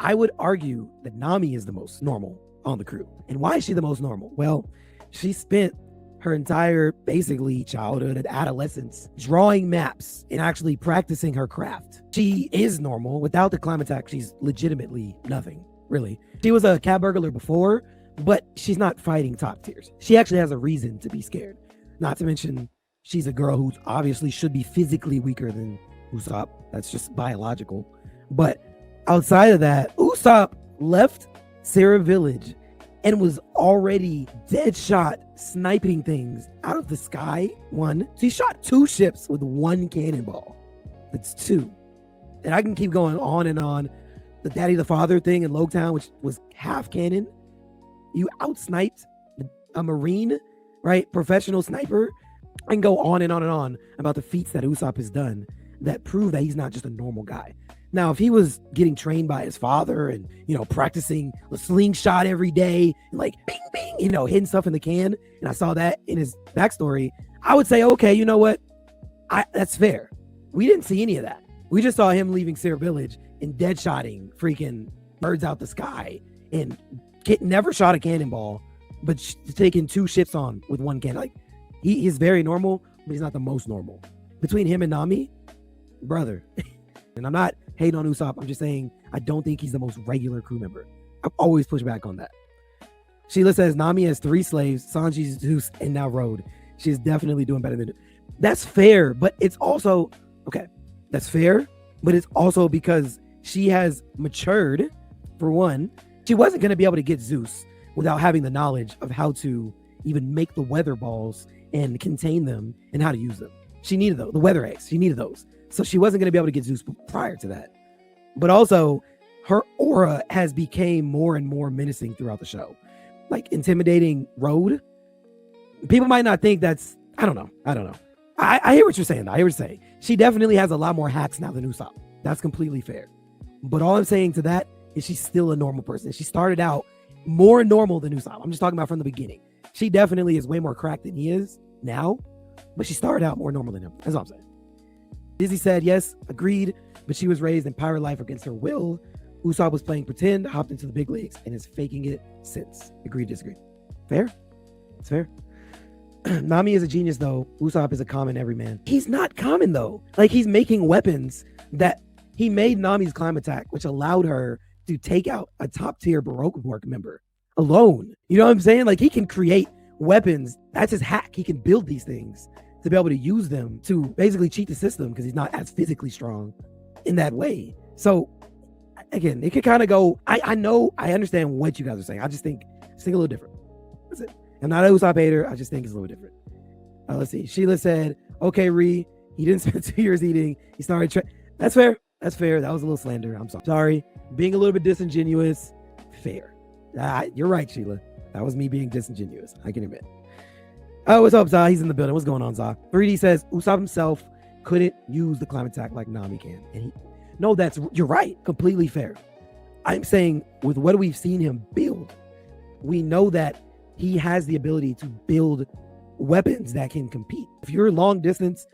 I would argue that Nami is the most normal on the crew. And why is she the most normal? Well, she spent her entire basically childhood and adolescence drawing maps and actually practicing her craft. She is normal. Without the climate attack, she's legitimately nothing, really. She was a cat burglar before, but she's not fighting top tiers. She actually has a reason to be scared. Not to mention, she's a girl who obviously should be physically weaker than Usopp. That's just biological. But outside of that, Usopp left Sarah Village and was already dead shot sniping things out of the sky. One. So he shot 2 ships with 1 cannonball. That's 2. And I can keep going on and on. The daddy the father thing in Logtown, which was half cannon. You outsniped a Marine, right? Professional sniper. I can go on and on and on about the feats that Usopp has done that prove that he's not just a normal guy. Now, if he was getting trained by his father and, practicing the slingshot every day, and like bing, bing, hitting stuff in the can, and I saw that in his backstory, I would say, okay, you know what? That's fair. We didn't see any of that. We just saw him leaving Sear Village and dead shotting freaking birds out the sky and never shot a cannonball, but taking 2 ships on with 1 cannon. Like, he's very normal, but he's not the most normal. Between him and Nami, brother. And I'm not hating on Usopp. I'm just saying I don't think he's the most regular crew member. I've always pushed back on that. Sheila says Nami has 3 slaves, Sanji, Zeus, and now Road. She is definitely doing better than. That's fair, but it's also okay. That's fair, but it's also because she has matured. For one, she wasn't going to be able to get Zeus without having the knowledge of how to even make the weather balls and contain them and how to use them. She needed the weather eggs. She needed those. So she wasn't going to be able to get Zeus prior to that. But also, her aura has become more and more menacing throughout the show. Like intimidating Road. People might not think that's, I don't know. I hear what you're saying, though. I hear what you're saying. She definitely has a lot more hacks now than Usopp. That's completely fair. But all I'm saying to that is she's still a normal person. She started out more normal than Usopp. I'm just talking about from the beginning. She definitely is way more cracked than he is now, but she started out more normal than him. That's all I'm saying. Dizzy said, yes, agreed, but she was raised in pirate life against her will. Usopp was playing pretend, hopped into the big leagues, and is faking it since. Agreed, disagree. Fair? It's fair. Nami is a genius, though. Usopp is a common everyman. He's not common, though. Like, he's making weapons that he made Nami's climb attack, which allowed her to take out a top-tier Baroque work member alone. You know what I'm saying? Like, he can create weapons. That's his hack. He can build these things to be able to use them to basically cheat the system because he's not as physically strong in that way. So again, it could kind of go, I know, I understand what you guys are saying. I just think a little different. That's it. I'm not a Usopp hater. I just think it's a little different. Let's see. Sheila said, okay, Ree, he didn't spend 2 years eating. He started, that's fair. That's fair. That was a little slander. I'm sorry. Being a little bit disingenuous. Fair. You're right, Sheila. That was me being disingenuous. I can admit. Oh, what's up, Zah? He's in the building. What's going on, Zah? 3D says Usopp himself couldn't use the climate attack like Nami can. And you're right. Completely fair. I'm saying with what we've seen him build, we know that he has the ability to build weapons that can compete. If you're long distance,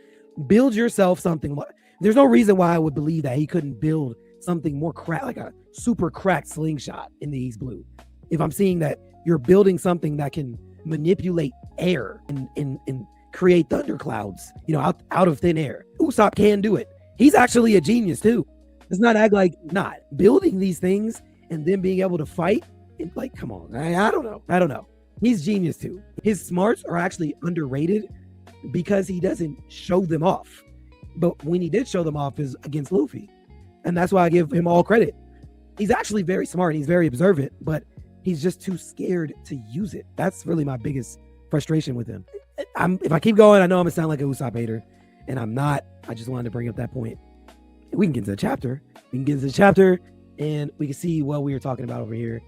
build yourself something. There's no reason why I would believe that he couldn't build something more cracked, like a super cracked slingshot in the East Blue. If I'm seeing that you're building something that can manipulate air and create thunderclouds, out of thin air. Usopp can do it. He's actually a genius too. Let's not act like not building these things and then being able to fight. And like, come on, I don't know. He's genius too. His smarts are actually underrated because he doesn't show them off. But when he did show them off is against Luffy. And that's why I give him all credit. He's actually very smart. He's very observant, but he's just too scared to use it. That's really my biggest frustration with him. If I keep going, I know I'm gonna sound like a Usopp hater, and I'm not. I just wanted to bring up that point. We can get into the chapter. And we can see what we were talking about over here.